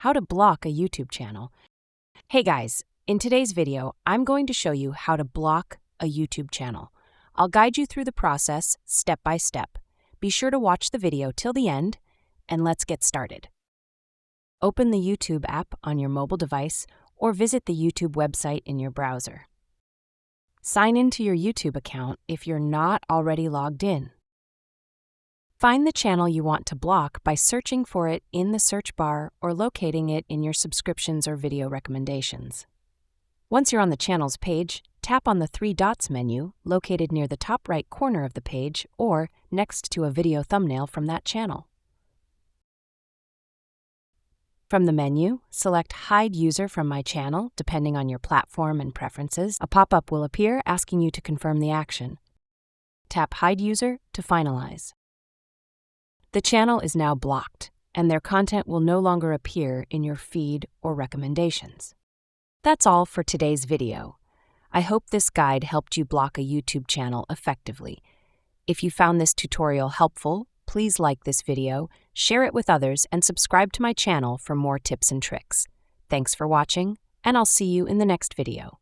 How to block a YouTube channel. Hey guys, in today's video, I'm going to show you how to block a YouTube channel. I'll guide you through the process step by step. Be sure to watch the video till the end, and let's get started. Open the YouTube app on your mobile device or visit the YouTube website in your browser. Sign into your YouTube account if you're not already logged in. Find the channel you want to block by searching for it in the search bar or locating it in your subscriptions or video recommendations. Once you're on the channel's page, tap on the three dots menu located near the top right corner of the page or next to a video thumbnail from that channel. From the menu, select Hide User from My Channel, depending on your platform and preferences. A pop-up will appear asking you to confirm the action. Tap Hide User to finalize. The channel is now blocked, and their content will no longer appear in your feed or recommendations. That's all for today's video. I hope this guide helped you block a YouTube channel effectively. If you found this tutorial helpful, please like this video, share it with others, and subscribe to my channel for more tips and tricks. Thanks for watching, and I'll see you in the next video.